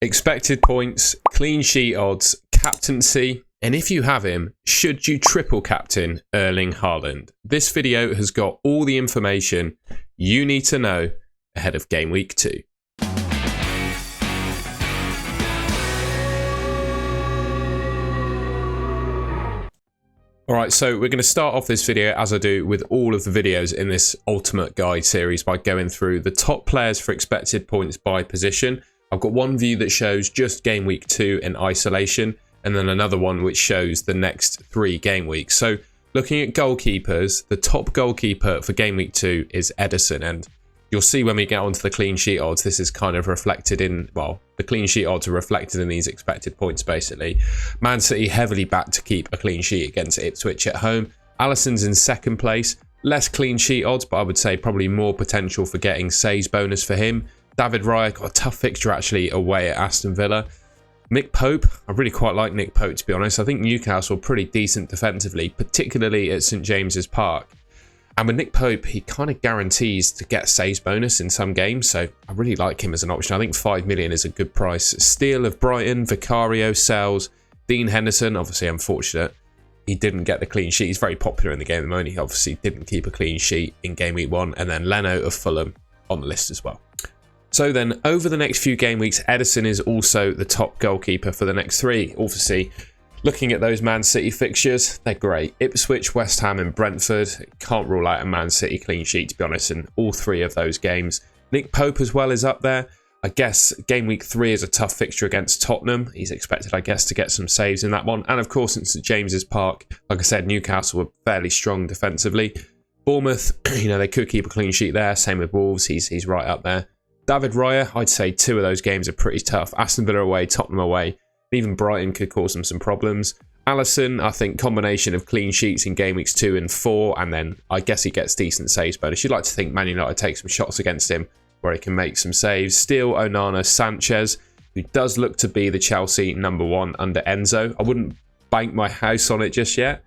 expected points, clean sheet odds, captaincy, and if you have him, should you triple captain Erling Haaland? This video has got all the information you need to know ahead of Game Week 2. Alright, so we're going to start off this video, as I do with all of the videos in this Ultimate Guide series, by going through the top players for expected points by position. I've got one view that shows just Game Week 2 in isolation, and then another one which shows the next 3 game weeks. So looking at goalkeepers, the top goalkeeper for Game Week 2 is Ederson, and you'll see when we get onto the clean sheet odds, this is kind of reflected in, well, the clean sheet odds are reflected in these expected points basically. Man City heavily backed to keep a clean sheet against Ipswich at home. Alisson's in second place, less clean sheet odds, but I would say probably more potential for getting saves bonus for him. David Raya got a tough fixture actually away at Aston Villa. Nick Pope, I really quite like Nick Pope to be honest. I think Newcastle are pretty decent defensively, particularly at St James's Park. And with Nick Pope, he kind of guarantees to get saves bonus in some games, so I really like him as an option. I think 5 million is a good price. Steele of Brighton, Vicario, Sells, Dean Henderson, obviously unfortunate. He didn't get the clean sheet. He's very popular in the game at the moment. He obviously didn't keep a clean sheet in Game Week 1. And then Leno of Fulham on the list as well. So then, over the next few game weeks, Ederson is also the top goalkeeper for the next 3. Obviously, looking at those Man City fixtures, they're great. Ipswich, West Ham and Brentford. Can't rule out a Man City clean sheet, to be honest, in all 3 of those games. Nick Pope as well is up there. I guess Game Week 3 is a tough fixture against Tottenham. He's expected, I guess, to get some saves in that one. And of course, in St James's Park, like I said, Newcastle were fairly strong defensively. Bournemouth, they could keep a clean sheet there. Same with Wolves. He's right up there. David Raya, I'd say 2 of those games are pretty tough. Aston Villa away, Tottenham away. Even Brighton could cause them some problems. Alisson, I think combination of clean sheets in Game Weeks 2 and 4, and then I guess he gets decent saves bonus. You'd like to think Man United take some shots against him where he can make some saves. Steele, Onana, Sanchez, who does look to be the Chelsea #1 under Enzo. I wouldn't bank my house on it just yet.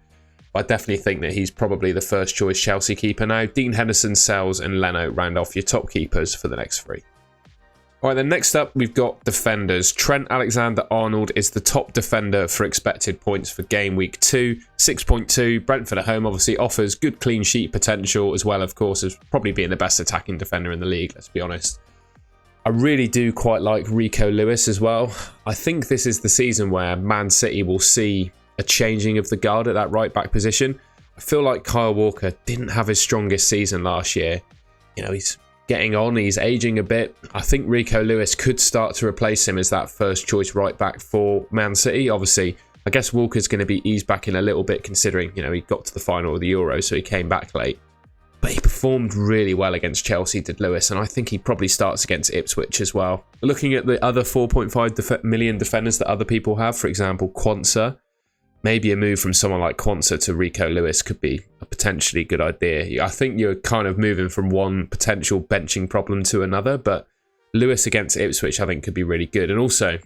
I definitely think that he's probably the first choice Chelsea keeper now. Dean Henderson, Sells and Leno round off your top keepers for the next 3. Alright, then next up we've got defenders. Trent Alexander-Arnold is the top defender for expected points for Game Week 2. 6.2. Brentford at home obviously offers good clean sheet potential, as well of course as probably being the best attacking defender in the league, let's be honest. I really do quite like Rico Lewis as well. I think this is the season where Man City will see a changing of the guard at that right back position. I feel like Kyle Walker didn't have his strongest season last year. He's getting on, he's aging a bit. I think Rico Lewis could start to replace him as that first choice right back for Man City. Obviously, I guess Walker's going to be eased back in a little bit considering, he got to the final of the Euro, so he came back late. But he performed really well against Chelsea, did Lewis, and I think he probably starts against Ipswich as well. Looking at the other 4.5 million defenders that other people have, for example, Quansah, maybe a move from someone like Quansah to Rico Lewis could be a potentially good idea. I think you're kind of moving from one potential benching problem to another, but Lewis against Ipswich I think could be really good. And also,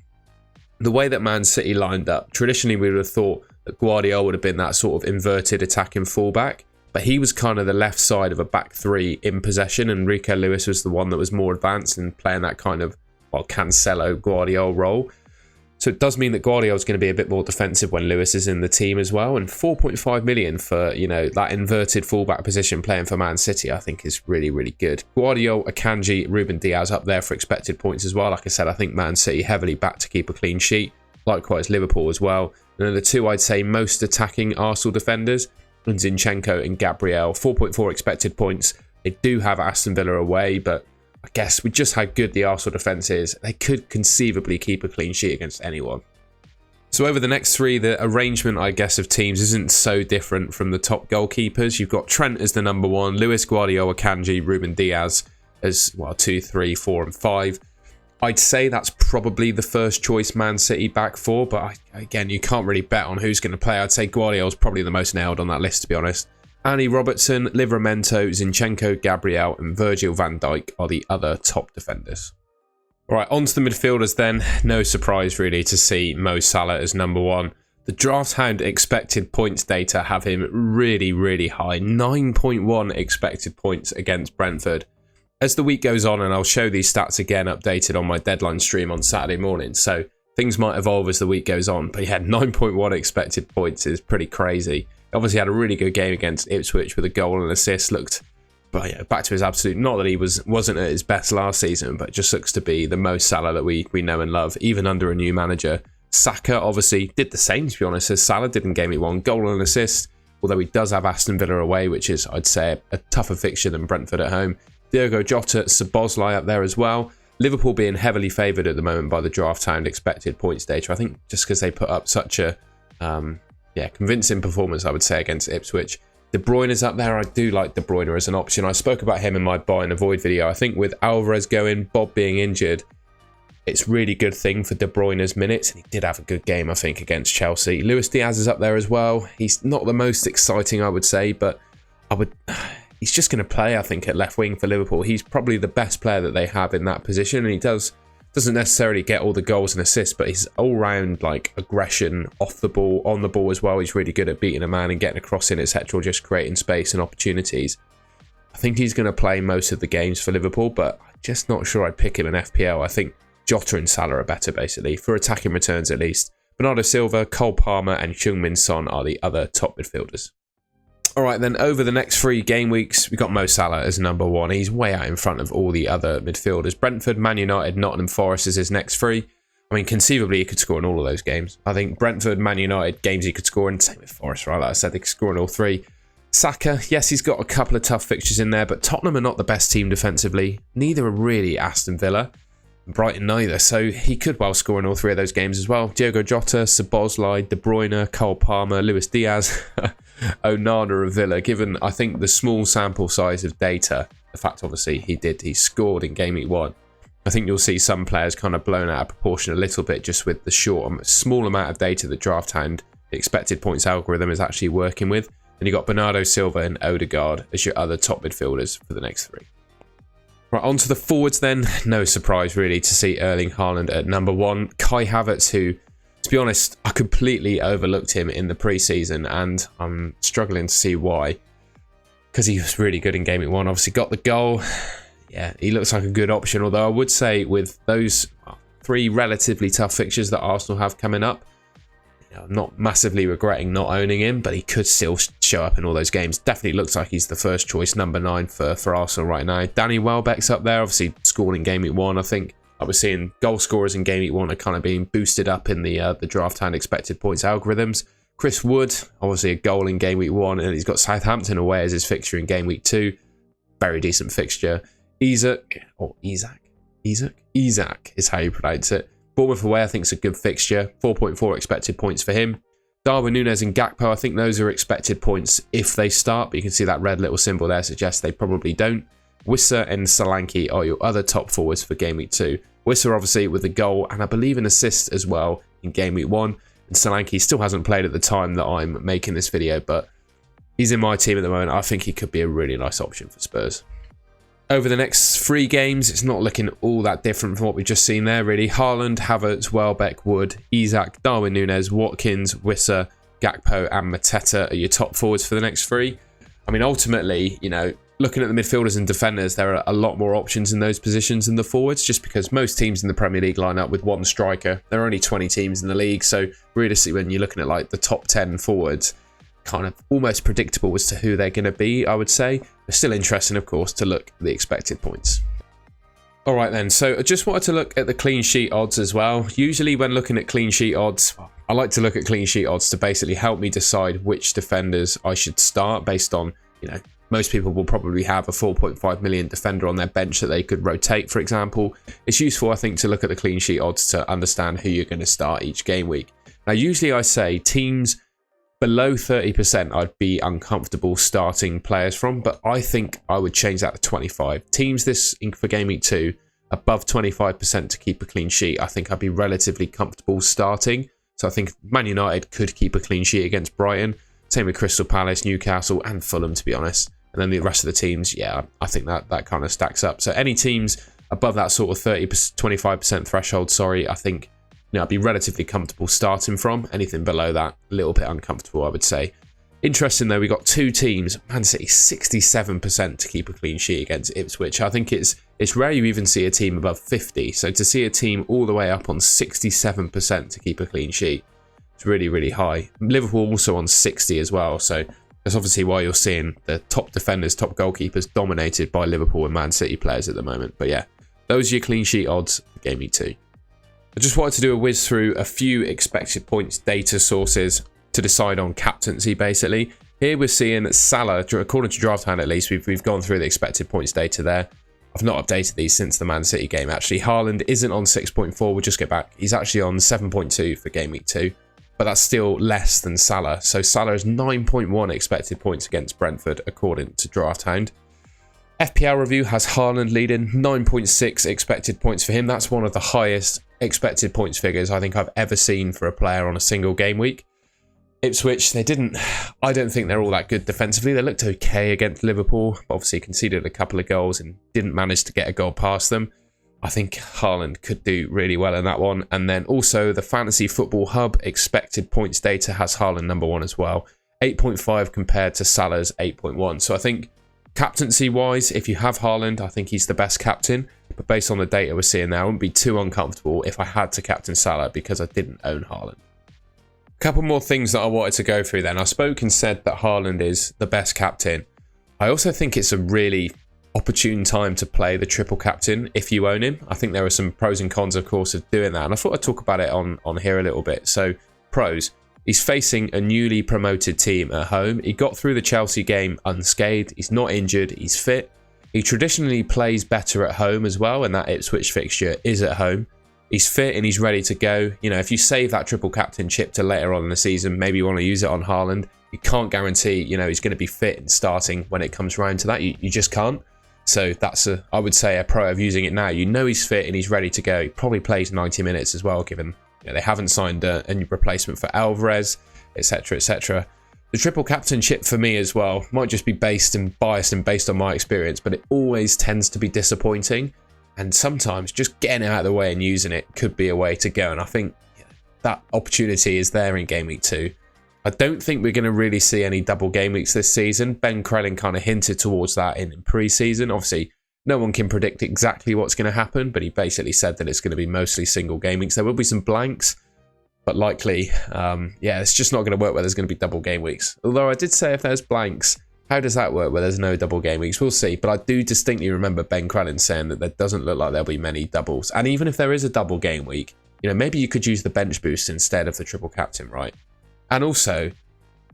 the way that Man City lined up, traditionally we would have thought that Guardiola would have been that sort of inverted attacking fullback, but he was kind of the left side of a back 3 in possession, and Rico Lewis was the one that was more advanced and playing that kind of, Cancelo Guardiola role. So it does mean that Guardiola is going to be a bit more defensive when Lewis is in the team as well. And 4.5 million for, that inverted fullback position playing for Man City, I think is really, really good. Guardiola, Akanji, Ruben Diaz up there for expected points as well. Like I said, I think Man City heavily back to keep a clean sheet. Likewise, Liverpool as well. And then the 2 I'd say most attacking Arsenal defenders, Zinchenko and Gabriel. 4.4 expected points. They do have Aston Villa away, but I guess with just how good the Arsenal defence is, they could conceivably keep a clean sheet against anyone. So over the next 3, the arrangement, I guess, of teams isn't so different from the top goalkeepers. You've got Trent as the #1, Lewis, Guardiola, Akanji, Ruben Diaz as, 2, 3, 4 and 5. I'd say that's probably the first choice Man City back 4, but again, you can't really bet on who's going to play. I'd say Guardiola's probably the most nailed on that list, to be honest. Andy Robertson, Livramento, Zinchenko, Gabriel and Virgil van Dijk are the other top defenders. Alright, on to the midfielders then. No surprise really to see Mo Salah as #1. The Drafthound expected points data have him really, really high. 9.1 expected points against Brentford. As the week goes on, and I'll show these stats again updated on my deadline stream on Saturday morning, so things might evolve as the week goes on, but he had 9.1 expected points is pretty crazy. Obviously had a really good game against Ipswich with a goal and assist, looked back to his absolute, not that he wasn't at his best last season, but just looks to be the Mo Salah that we know and love, even under a new manager. Saka obviously did the same, to be honest, as Salah did in Game Week 1, goal and assist, although he does have Aston Villa away, which is, I'd say, a tougher fixture than Brentford at home. Diogo Jota, Szoboszlai up there as well. Liverpool being heavily favoured at the moment by the Drafthound expected points data. I think just because they put up such a convincing performance, I would say, against Ipswich. De Bruyne is up there. I do like De Bruyne as an option. I spoke about him in my buy and avoid video. I think with Alvarez going, Bob being injured, it's really good thing for De Bruyne's minutes. And he did have a good game, I think, against Chelsea. Luis Diaz is up there as well. He's not the most exciting, I would say, but he's just going to play, I think, at left wing for Liverpool. He's probably the best player that they have in that position, and he doesn't necessarily get all the goals and assists, but his all-round aggression off the ball, on the ball as well. He's really good at beating a man and getting a cross in, etc., just creating space and opportunities. I think he's going to play most of the games for Liverpool, but I'm just not sure I'd pick him in FPL. I think Jota and Salah are better, basically, for attacking returns at least. Bernardo Silva, Cole Palmer, and Heung-min Son are the other top midfielders. All right, then over the next 3 game weeks, we've got Mo Salah as number 1. He's way out in front of all the other midfielders. Brentford, Man United, Nottingham Forest is his next 3. I mean, conceivably, he could score in all of those games. I think Brentford, Man United, games he could score in. Same with Forest, right? Like I said, they could score in all 3. Saka, yes, he's got a couple of tough fixtures in there, but Tottenham are not the best team defensively. Neither are really Aston Villa. Brighton neither, so he could well score in all 3 of those games as well. Diogo Jota, Szoboszlai, De Bruyne, Cole Palmer, Luis Diaz, Onana of Villa. Given, I think, the small sample size of data, the fact obviously he scored in Game Week 1, I think you'll see some players kind of blown out of proportion a little bit just with the small amount of data that Drafthound, the expected points algorithm, is actually working with. And you've got Bernardo Silva and Odegaard as your other top midfielders for the next 3. Right, on to the forwards then. No surprise really to see Erling Haaland at number 1. Kai Havertz, who, to be honest, I completely overlooked him in the preseason, and I'm struggling to see why. Because he was really good in Game Week 1. Obviously got the goal. Yeah, he looks like a good option. Although I would say with those 3 relatively tough fixtures that Arsenal have coming up, I'm not massively regretting not owning him, but he could still show up in all those games. Definitely looks like he's the first choice number 9 for Arsenal right now. Danny Welbeck's up there, obviously scored in Game Week 1. I think I was seeing goal scorers in Game Week 1 are kind of being boosted up in the Drafthound expected points algorithms. Chris Wood, obviously a goal in Game Week 1, and he's got Southampton away as his fixture in Game Week 2. Very decent fixture. Isaac is how you pronounce it. Bournemouth away, I think, is a good fixture. 4.4 expected points for him. Darwin Núñez and Gakpo, I think those are expected points if they start, but you can see that red little symbol there suggests they probably don't. Wissa and Solanke are your other top forwards for Game Week 2. Wissa obviously with a goal and I believe an assist as well in Game Week 1. And Solanke still hasn't played at the time that I'm making this video, but he's in my team at the moment. I think he could be a really nice option for Spurs. Over the next 3 games, it's not looking all that different from what we've just seen there, really. Haaland, Havertz, Welbeck, Wood, Isak, Darwin Núñez, Watkins, Wissa, Gakpo and Mateta are your top forwards for the next 3. I mean, ultimately, looking at the midfielders and defenders, there are a lot more options in those positions than the forwards, just because most teams in the Premier League line up with 1 striker. There are only 20 teams in the league, so realistically, when you're looking at the top 10 forwards, kind of almost predictable as to who they're going to be, I would say. But still interesting, of course, to look at the expected points. All right then, so I just wanted to look at the clean sheet odds as well. Usually when looking at clean sheet odds, I like to look at clean sheet odds to basically help me decide which defenders I should start based on, most people will probably have a 4.5 million defender on their bench that they could rotate, for example. It's useful, I think, to look at the clean sheet odds to understand who you're going to start each game week. Now, usually I say teams below 30% I'd be uncomfortable starting players from, but I think I would change that to 25. Teams for Game Week 2 above 25% to keep a clean sheet, I think I'd be relatively comfortable starting. So I think Man United could keep a clean sheet against Brighton. Same with Crystal Palace, Newcastle and Fulham, to be honest. And then the rest of the teams, yeah, I think that kind of stacks up. So any teams above that sort of 25% threshold, I think I'd be relatively comfortable starting from. Anything below that, a little bit uncomfortable, I would say. Interesting though, we got two teams, Man City 67% to keep a clean sheet against Ipswich. I think it's rare you even see a team above 50. So to see a team all the way up on 67% to keep a clean sheet, it's really, really high. Liverpool also on 60 as well. So that's obviously why you're seeing the top defenders, top goalkeepers dominated by Liverpool and Man City players at the moment. But yeah, those are your clean sheet odds for Game Week 2. I just wanted to do a whiz through a few expected points data sources to decide on captaincy, basically. Here we're seeing that Salah, according to Drafthound at least, we've gone through the expected points data there. I've not updated these since the Man City game, actually. Haaland isn't on 6.4, we'll just get back. He's actually on 7.2 for Game Week 2, but that's still less than Salah. So Salah is 9.1 expected points against Brentford, according to Drafthound. FPL Review has Haaland leading, 9.6 expected points for him. That's one of the highest expected points figures I think I've ever seen for a player on a single game week. Ipswich, I don't think they're all that good defensively. They looked okay against Liverpool, but obviously conceded a couple of goals and didn't manage to get a goal past them. I think Haaland could do really well in that one. And then also the Fantasy Football Hub expected points data has Haaland number 1 as well. 8.5 compared to Salah's 8.1. So I think captaincy-wise, if you have Haaland, I think he's the best captain. But based on the data we're seeing now, I wouldn't be too uncomfortable if I had to captain Salah because I didn't own Haaland. Couple more things that I wanted to go through then. I spoke and said that Haaland is the best captain. I also think it's a really opportune time to play the triple captain if you own him. I think there are some pros and cons, of course, of doing that. And I thought I'd talk about it on here a little bit. So, pros. He's facing a newly promoted team at home. He got through the Chelsea game unscathed. He's not injured. He's fit. He traditionally plays better at home as well, and that Ipswich fixture is at home. He's fit and he's ready to go. You know, if you save that triple captain chip to later on in the season, maybe you want to use it on Haaland. You can't guarantee, you know, he's going to be fit and starting when it comes round to that. You just can't. So that's, I would say, a pro of using it now. You know he's fit and he's ready to go. He probably plays 90 minutes as well, given they haven't signed a new replacement for Alvarez, etc., etc. The triple captainship for me as well might just be biased and based on my experience, but it always tends to be disappointing. And sometimes just getting it out of the way and using it could be a way to go. And I think that opportunity is there in Game Week 2. I don't think we're going to really see any double game weeks this season. Ben Crellin kind of hinted towards that in pre-season. Obviously, no one can predict exactly what's going to happen, but he basically said that it's going to be mostly single game weeks. There will be some blanks, but likely, it's just not going to work where there's going to be double game weeks. Although I did say if there's blanks, how does that work where there's no double game weeks? We'll see. But I do distinctly remember Ben Crellin saying that there doesn't look like there'll be many doubles. And even if there is a double game week, maybe you could use the bench boost instead of the triple captain, right? And also,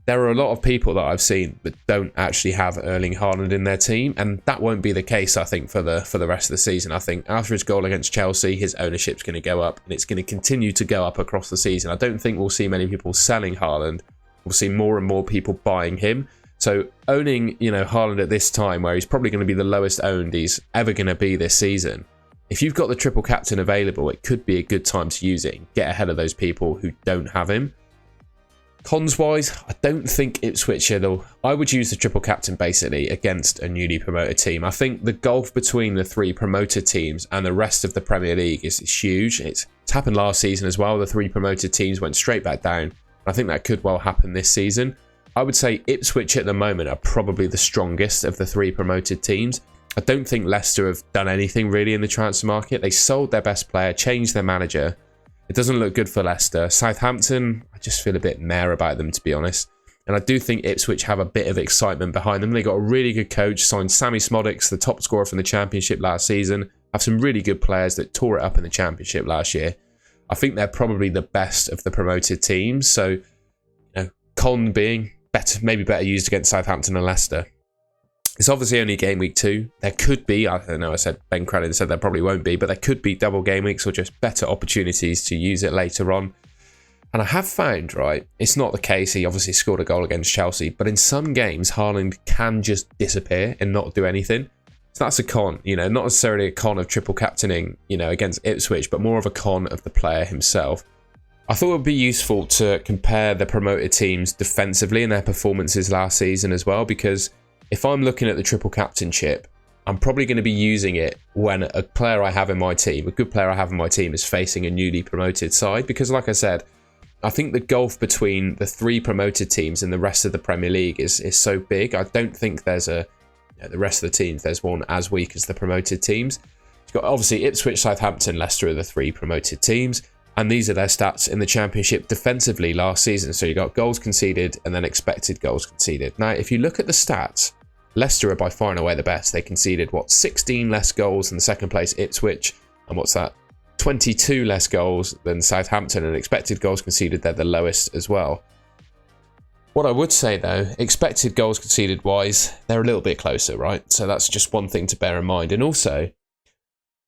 there are a lot of people that I've seen that don't actually have Erling Haaland in their team, and that won't be the case, I think, for the rest of the season. I think after his goal against Chelsea, his ownership's going to go up, and it's going to continue to go up across the season. I don't think we'll see many people selling Haaland. We'll see more and more people buying him. So owning, Haaland at this time, where he's probably going to be the lowest owned he's ever going to be this season, if you've got the triple captain available, it could be a good time to use it and get ahead of those people who don't have him. Cons-wise, I don't think Ipswich though. I would use the triple captain basically against a newly promoted team. I think the gulf between the 3 promoted teams and the rest of the Premier League is huge. It's happened last season as well. The 3 promoted teams went straight back down. I think that could well happen this season. I would say Ipswich at the moment are probably the strongest of the 3 promoted teams. I don't think Leicester have done anything really in the transfer market. They sold their best player, changed their manager. It doesn't look good for Leicester. Southampton, I just feel a bit meh about them, to be honest. And I do think Ipswich have a bit of excitement behind them. They got a really good coach, signed Sammy Smodics, the top scorer from the Championship last season. Have some really good players that tore it up in the Championship last year. I think they're probably the best of the promoted teams. So, con being maybe better used against Southampton and Leicester. It's obviously only game week 2. There could be, I don't know, I said Ben Crellin said there probably won't be, but there could be double game weeks or just better opportunities to use it later on. And I have found, right, it's not the case. He obviously scored a goal against Chelsea, but in some games, Haaland can just disappear and not do anything. So that's a con, not necessarily a con of triple captaining, against Ipswich, but more of a con of the player himself. I thought it would be useful to compare the promoted teams defensively and their performances last season as well, because if I'm looking at the triple captainship, I'm probably going to be using it when a player I have in my team, a good player I have in my team, is facing a newly promoted side. Because like I said, I think the gulf between the 3 promoted teams and the rest of the Premier League is so big. I don't think there's the rest of the teams, there's one as weak as the promoted teams. You've got obviously Ipswich, Southampton, Leicester are the 3 promoted teams. And these are their stats in the Championship defensively last season. So you got goals conceded and then expected goals conceded. Now, if you look at the stats, Leicester are by far and away the best. They conceded, 16 less goals in the second place, Ipswich. And what's that? 22 less goals than Southampton, and expected goals conceded, they're the lowest as well. What I would say though, expected goals conceded wise, they're a little bit closer, right? So that's just one thing to bear in mind. And also,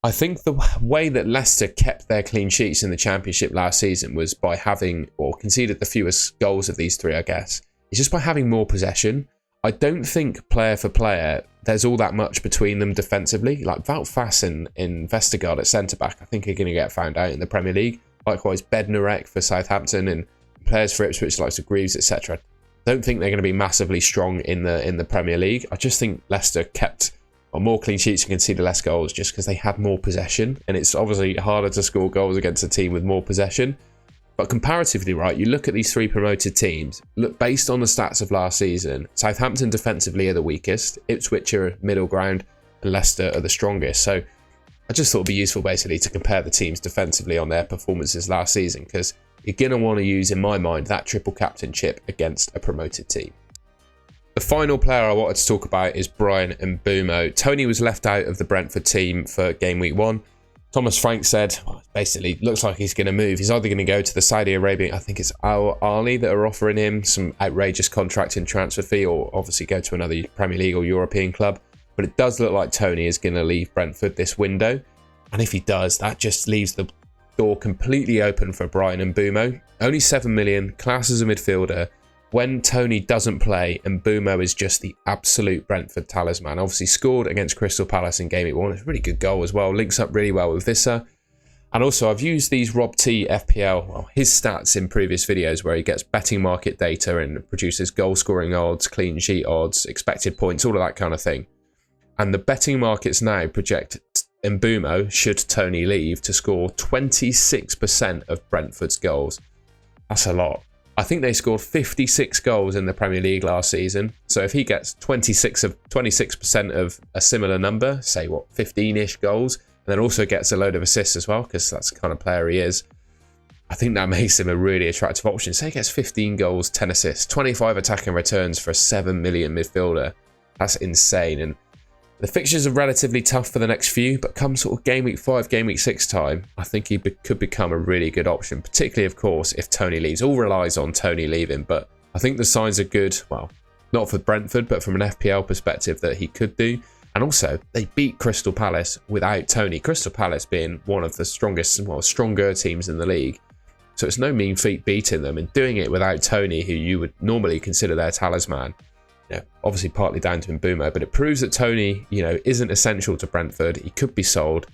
I think the way that Leicester kept their clean sheets in the Championship last season was by having, or conceded the fewest goals of these 3, I guess. It's just by having more possession. I don't think player for player, there's all that much between them defensively. Like Wout Faes and Vestergaard at centre-back, I think are going to get found out in the Premier League. Likewise, Bednarek for Southampton and players for Ipswich like Greaves, etc. Don't think they're going to be massively strong in the Premier League. I just think Leicester kept more clean sheets and conceded less goals just because they had more possession. And it's obviously harder to score goals against a team with more possession. But comparatively, right, you look at these 3 promoted teams, look based on the stats of last season, Southampton defensively are the weakest, Ipswich are middle ground, and Leicester are the strongest. So I just thought it'd be useful basically to compare the teams defensively on their performances last season, because you're going to want to use, in my mind, that triple captainship against a promoted team. The final player I wanted to talk about is Brian Mbeumo. Tony was left out of the Brentford team for game week 1. Thomas Frank said, basically, looks like he's going to move. He's either going to go to the Saudi Arabian, I think it's Al Ahly that are offering him some outrageous contract and transfer fee, or obviously go to another Premier League or European club. But it does look like Tony is going to leave Brentford this window. And if he does, that just leaves the door completely open for Brian Mbeumo. Only 7 million, class as a midfielder. When Tony doesn't play, Mbeumo is just the absolute Brentford talisman. Obviously scored against Crystal Palace in game week 1. It's a really good goal as well. Links up really well with Visser. And also I've used these Rob T FPL, well, his stats in previous videos where he gets betting market data and produces goal scoring odds, clean sheet odds, expected points, all of that kind of thing. And the betting markets now project Mbeumo, should Tony leave, to score 26% of Brentford's goals. That's a lot. I think they scored 56 goals in the Premier League last season. So if he gets 26% of a similar number, say 15-ish goals, and then also gets a load of assists as well, because that's the kind of player he is, I think that makes him a really attractive option. Say he gets 15 goals, 10 assists, 25 attacking returns for a 7 million midfielder. That's insane. And the fixtures are relatively tough for the next few, but come sort of game week 5, game week 6 time, I think he could become a really good option, particularly, of course, if Tony leaves. All relies on Tony leaving, but I think the signs are good. Well, not for Brentford, but from an FPL perspective, that he could do. And also, they beat Crystal Palace without Tony. Crystal Palace being one of the stronger teams in the league. So it's no mean feat beating them, and doing it without Tony, who you would normally consider their talisman. Obviously partly down to Mbeumo, but it proves that Tony, isn't essential to Brentford. He could be sold,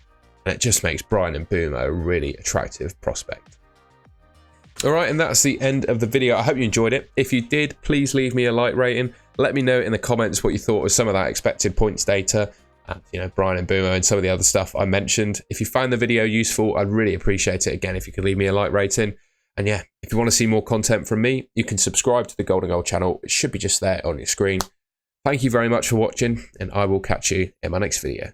and it just makes Brian Mbeumo a really attractive prospect. All right, and that's the end of the video. I hope you enjoyed it. If you did, please leave me a like rating. Let me know in the comments what you thought of some of that expected points data, and Brian Mbeumo and some of the other stuff I mentioned. If you found the video useful, I'd really appreciate it, again, if you could leave me a like rating. And yeah, if you want to see more content from me, you can subscribe to the Golden Goal channel. It should be just there on your screen. Thank you very much for watching, and I will catch you in my next video.